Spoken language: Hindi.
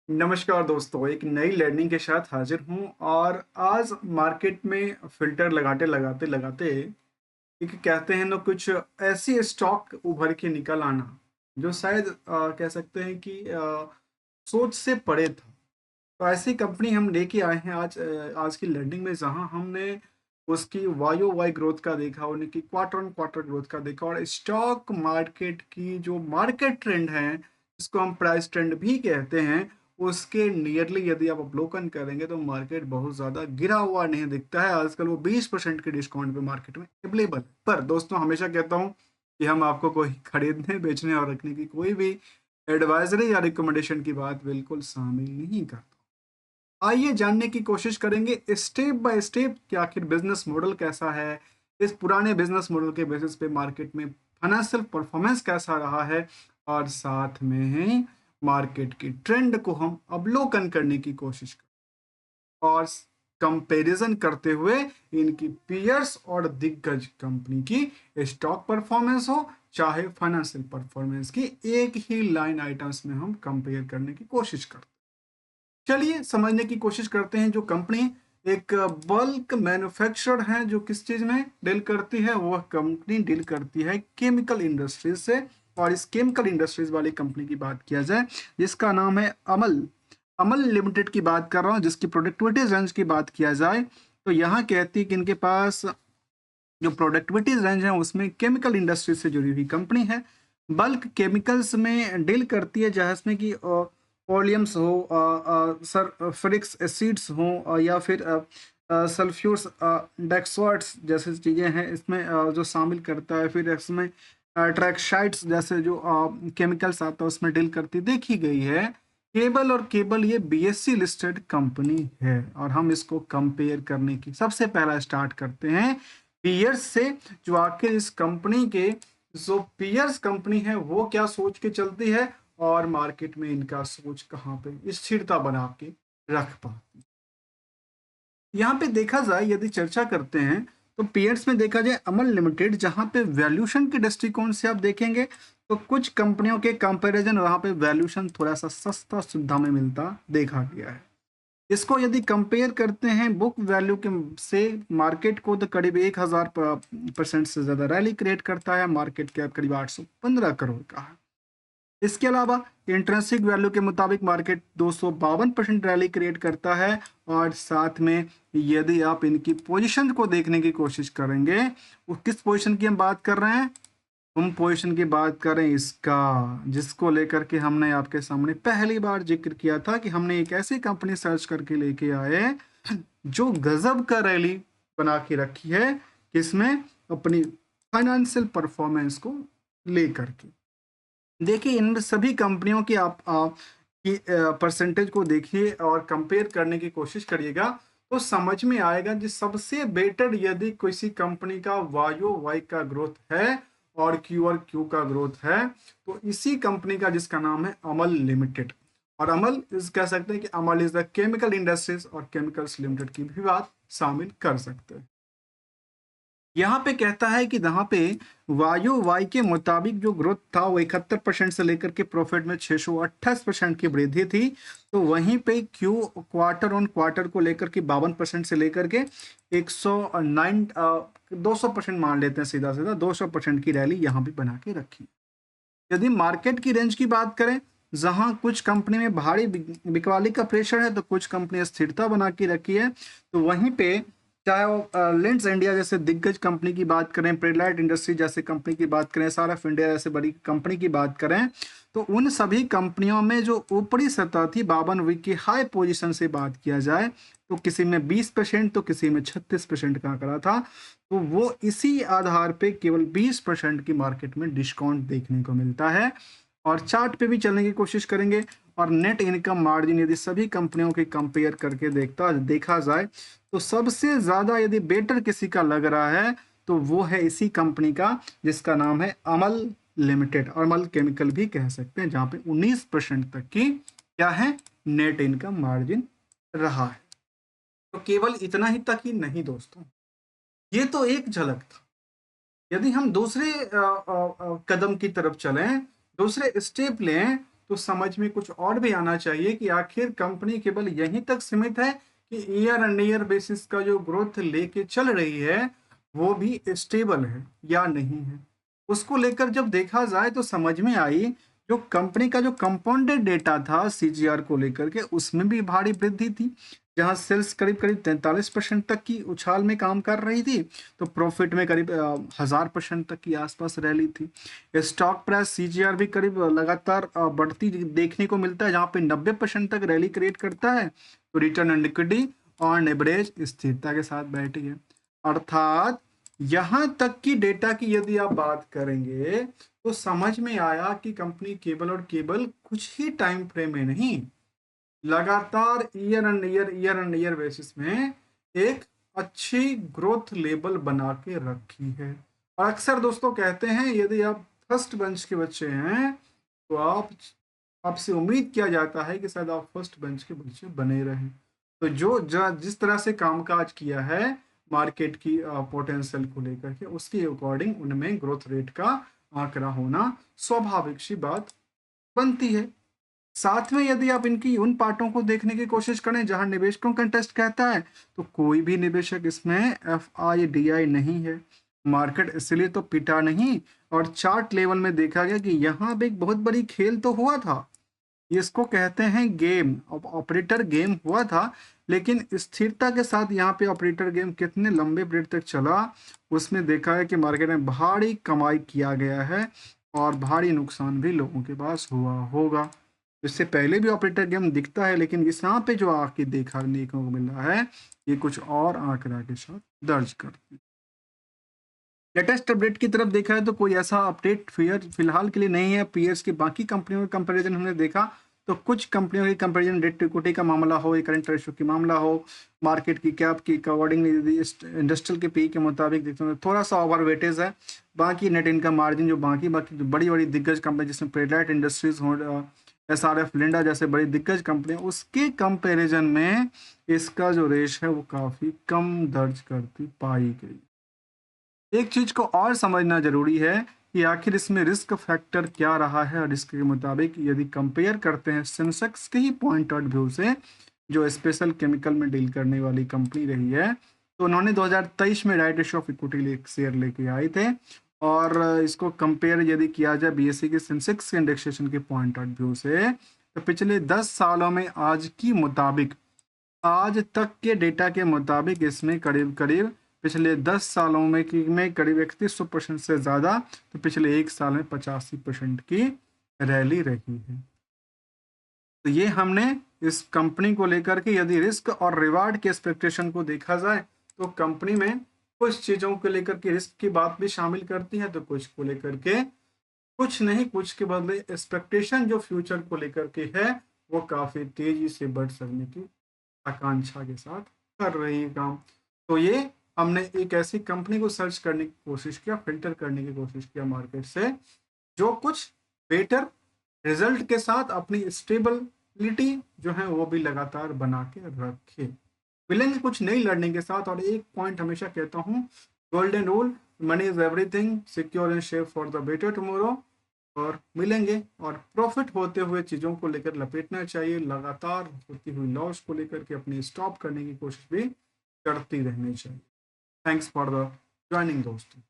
नमस्कार दोस्तों, एक नई लर्निंग के साथ हाजिर हूँ और आज मार्केट में फ़िल्टर लगाते एक कहते हैं ना कुछ ऐसी स्टॉक उभर के निकल आना, जो शायद कह सकते हैं कि सोच से परे था। तो ऐसी कंपनी हम लेके आए हैं आज की लर्निंग में जहाँ हमने उसकी वाई-ओ-वाई ग्रोथ का देखा, उनकी क्वार्टर ऑन क्वार्टर ग्रोथ का देखा और स्टॉक मार्केट की जो मार्केट ट्रेंड है, जिसको हम प्राइस ट्रेंड भी कहते हैं, उसके नियरली यदि आप अवलोकन करेंगे तो मार्केट बहुत ज़्यादा गिरा हुआ नहीं दिखता है। आजकल वो 20% के डिस्काउंट पे मार्केट में अवेलेबल है। पर दोस्तों हमेशा कहता हूँ कि हम आपको कोई खरीदने, बेचने और रखने की कोई भी एडवाइज़री या रिकमेंडेशन की बात बिल्कुल शामिल नहीं करता। आइए जानने की कोशिश करेंगे स्टेप बाय स्टेप कि आखिर बिजनेस मॉडल कैसा है, इस पुराने बिजनेस मॉडल के बेसिस पे मार्केट में फाइनेंशियल परफॉर्मेंस कैसा रहा है और साथ में ही मार्केट की ट्रेंड को हम अवलोकन करने की कोशिश करें और कंपैरिजन करते हुए इनकी पीयर्स और दिग्गज कंपनी की स्टॉक परफॉर्मेंस हो चाहे फाइनेंशियल परफॉर्मेंस की एक ही लाइन आइटम्स में हम कंपेयर करने की कोशिश करते हैं। चलिए समझने की कोशिश करते हैं जो कंपनी एक बल्क मैन्युफैक्चरर है जो किस चीज में डील करती है, वह कंपनी डील करती है केमिकल इंडस्ट्रीज से। और इस केमिकल इंडस्ट्रीज वाली कंपनी की बात किया जाए जिसका नाम है अमल अमल लिमिटेड की बात कर रहा हूँ, जिसकी प्रोडक्टिविटी रेंज की बात किया जाए तो यहाँ कहती है कि इनके पास जो प्रोडक्टिविटी रेंज है उसमें केमिकल इंडस्ट्री से जुड़ी हुई कंपनी है। बल्क केमिकल्स में डील करती है जहाँ इसमें कि ओलियम्स हो, सल्फ्यूरिक एसिड्स हो या फिर सल्फ्यूर्स डेक्सोर्ट्स जैसे चीज़ें हैं इसमें जो शामिल करता है। फिर इसमें ट्रैक्साइड्स जैसे जो केमिकल्स आता है उसमें डील करती देखी गई है। केबल और केबल ये बीएससी लिस्टेड कंपनी है और हम इसको कंपेयर करने की सबसे पहला स्टार्ट करते हैं पीयर्स से। जो आखिर इस कंपनी के जो पीयर्स कंपनी है वो क्या सोच के चलती है और मार्केट में इनका सोच कहाँ पे स्थिरता बना के रख पाती है। यहाँ पे देखा जाए यदि चर्चा करते हैं तो पीयर्स में देखा जाए अमल लिमिटेड जहाँ पे वैल्यूशन के दृष्टिकोण से आप देखेंगे तो कुछ कंपनियों के कंपैरिजन वहाँ पे वैल्यूशन थोड़ा सा सस्ता सुविधा में मिलता देखा गया है। इसको यदि कंपेयर करते हैं बुक वैल्यू के से मार्केट को तो करीब 1000% से ज़्यादा रैली क्रिएट करता है। मार्केट कैप करीब 815 करोड़ का है। इसके अलावा इंट्रिंसिक वैल्यू के मुताबिक मार्केट 252% रैली क्रिएट करता है। और साथ में यदि आप इनकी पोजीशन को देखने की कोशिश करेंगे, वो किस पोजीशन की हम बात कर रहे हैं, हम पोजीशन की बात करें इसका जिसको लेकर के हमने आपके सामने पहली बार जिक्र किया था कि हमने एक ऐसी कंपनी सर्च करके लेके आए जो गजब का रैली बना के रखी है किसमें, अपनी फाइनेंशियल परफॉर्मेंस को लेकर के। देखिए इन सभी कंपनियों की की परसेंटेज को देखिए और कंपेयर करने की कोशिश करिएगा तो समझ में आएगा कि सबसे बेटर यदि किसी कंपनी का वायो वाई का ग्रोथ है और क्यू और क्यू का ग्रोथ है तो इसी कंपनी का जिसका नाम है अमल लिमिटेड। और अमल इस कह सकते हैं कि अमल इज द केमिकल इंडस्ट्रीज और केमिकल्स लिमिटेड की भी बात शामिल कर सकते हैं। यहाँ पे कहता है कि जहाँ पे वायु वाई के मुताबिक जो ग्रोथ था वो 71% से लेकर के प्रॉफिट में 628% की वृद्धि थी। तो वहीं पे क्यू क्वार्टर ऑन क्वार्टर को लेकर के 52% से लेकर के 109 200% मान लेते हैं, सीधा सीधा 200% की रैली यहाँ भी बना के रखी। यदि मार्केट की रेंज की बात करें जहां कुछ कंपनी में भारी बिकवाली का प्रेशर है तो कुछ कंपनी स्थिरता बना के रखी है। तो वहीं पे चाहे वो लेंस इंडिया जैसे दिग्गज कंपनी की बात करें, प्रेलाइट इंडस्ट्री जैसे कंपनी की बात करें, सारफ इंडिया जैसे बड़ी कंपनी की बात करें, तो उन सभी कंपनियों में जो ऊपरी सतह थी 52 वीक की हाई पोजीशन से बात किया जाए तो किसी में 20% तो किसी में 36% का आंकड़ा था। तो वो इसी आधार पे केवल 20% की मार्केट में डिस्काउंट देखने को मिलता है। और चार्ट पे भी चलने की कोशिश करेंगे और नेट इनकम मार्जिन यदि सभी कंपनियों के कंपेयर करके देखा जाए तो सबसे ज्यादा यदि बेटर किसी का लग रहा है तो वो है इसी कंपनी का जिसका नाम है अमल लिमिटेड और अमल केमिकल भी कह सकते हैं, जहां पे 19% तक की क्या है नेट इनकम मार्जिन रहा है। तो केवल इतना ही तक ही नहीं दोस्तों, ये तो एक झलक था। यदि हम दूसरे कदम की तरफ चलें, दूसरे स्टेप लें, तो समझ में कुछ और भी आना चाहिए कि आखिर कंपनी केवल यहीं तक सीमित है कि ईयर एंड ईयर बेसिस का जो ग्रोथ लेके चल रही है वो भी स्टेबल है या नहीं है। उसको लेकर जब देखा जाए तो समझ में आई जो कंपनी का जो कंपाउंडेड डेटा था सीजीआर को लेकर के उसमें भी भारी वृद्धि थी। जहां सेल्स करीब करीब 43% तक की उछाल में काम कर रही थी, तो प्रॉफिट में करीब 1000% तक की आसपास रैली थी। स्टॉक प्राइस सीजीआर भी करीब लगातार बढ़ती देखने को मिलता है, जहां पे 90% तक रैली क्रिएट करता है। तो return on equity on average स्थिरता के साथ बैठी है। अर्थात यहां तक की डेटा की यदि आप बात करेंगे तो समझ में आया कि कंपनी केवल और केवल कुछ ही टाइम फ्रेम में नहीं, लगातार ईयर एंड ईयर बेसिस में एक अच्छी ग्रोथ लेवल बना के रखी है। और अक्सर दोस्तों कहते हैं यदि आप फर्स्ट बेंच के बच्चे हैं तो आपसे उम्मीद किया जाता है कि शायद आप फर्स्ट बेंच के बच्चे बने रहें। तो जिस तरह से कामकाज किया है मार्केट की पोटेंशियल को लेकर के, उसके अकॉर्डिंग उनमें ग्रोथ रेट का आंकड़ा होना स्वाभाविक सी बात बनती है। साथ में यदि आप इनकी उन पार्टों को देखने की कोशिश करें जहां निवेशकों का इंटरेस्ट कहता है, तो कोई भी निवेशक इसमें FIDI नहीं है। मार्केट इसलिए तो पिटा नहीं, और चार्ट लेवल में देखा गया कि यहाँ भी एक बहुत बड़ी खेल तो हुआ था। इसको कहते हैं गेम, ऑपरेटर गेम हुआ था, लेकिन स्थिरता के साथ यहाँ पे ऑपरेटर गेम कितने लंबे पीरियड तक चला उसमें देखा है कि मार्केट में भारी कमाई किया गया है और भारी नुकसान भी लोगों के पास हुआ होगा। इससे पहले भी ऑपरेटर गेम दिखता है, लेकिन इस यहाँ पे जो आके देखने को मिल रहा है ये कुछ और आंकड़ा के साथ दर्ज करते हैं। लेटेस्ट अपडेट की तरफ देखा है तो कोई ऐसा अपडेट फिलहाल के लिए नहीं है। पीएस की बाकी कंपनियों के कंपैरिजन हमने देखा तो कुछ कंपनियों के कंपैरिजन डेट टू इक्विटी का मामला हो या करंट रेशियो की मामला हो, मार्केट की कैप की अकॉर्डिंग इंडस्ट्रियल के पी के मुताबिक देखते हैं थोड़ा सा ओवर वेटेज है। बाकी नेट इनकम मार्जिन जो बाकी जो बड़ी बड़ी दिग्गज कंपनी जिसमें पेडलाइट इंडस्ट्रीज हो, SRF लिंडा जैसे बड़ी दिग्गज कंपनी, उसके कंपैरिजन में इसका जो रेश है वो काफ़ी कम दर्ज करती पाई गई। एक चीज को और समझना जरूरी है कि आखिर इसमें रिस्क फैक्टर क्या रहा है। रिस्क के मुताबिक यदि कंपेयर करते हैं सेंसेक्स के ही पॉइंट ऑफ व्यू से, जो स्पेशल केमिकल में डील करने वाली कंपनी रही है, तो उन्होंने 2023 में right issue of equity share लेके आए थे। और इसको कंपेयर यदि किया जाए BSE के सेंसेक्स के इंडेक्सेशन के पॉइंट ऑफ व्यू से, तो पिछले 10 सालों में आज तक के डेटा के मुताबिक इसमें करीब करीब पिछले 10 सालों में करीब 3100% से ज़्यादा, तो पिछले एक साल में 85% की रैली रही है। तो ये हमने इस कंपनी को लेकर के यदि रिस्क और रिवार्ड के एक्सपेक्टेशन को देखा जाए तो कंपनी में कुछ चीज़ों को लेकर के रिस्क की बात भी शामिल करती है, तो कुछ को लेकर के कुछ नहीं, कुछ के बदले एक्सपेक्टेशन जो फ्यूचर को लेकर के है वो काफ़ी तेजी से बढ़ सकने की आकांक्षा के साथ कर रही है काम। तो ये हमने एक ऐसी कंपनी को सर्च करने की कोशिश किया, फिल्टर करने की कोशिश किया मार्केट से, जो कुछ बेटर रिजल्ट के साथ अपनी स्टेबिलिटी जो है वो भी लगातार बना के रखे। मिलेंगे कुछ नई लर्निंग के साथ, और एक पॉइंट हमेशा कहता हूँ, golden rule, money is everything, secure and save for the better tomorrow. और मिलेंगे, और प्रॉफिट होते हुए चीज़ों को लेकर लपेटना चाहिए, लगातार होती हुई लॉस को लेकर के अपनी स्टॉप करने की कोशिश भी करती रहनी चाहिए। थैंक्स फॉर द ज्वाइनिंग दोस्तों।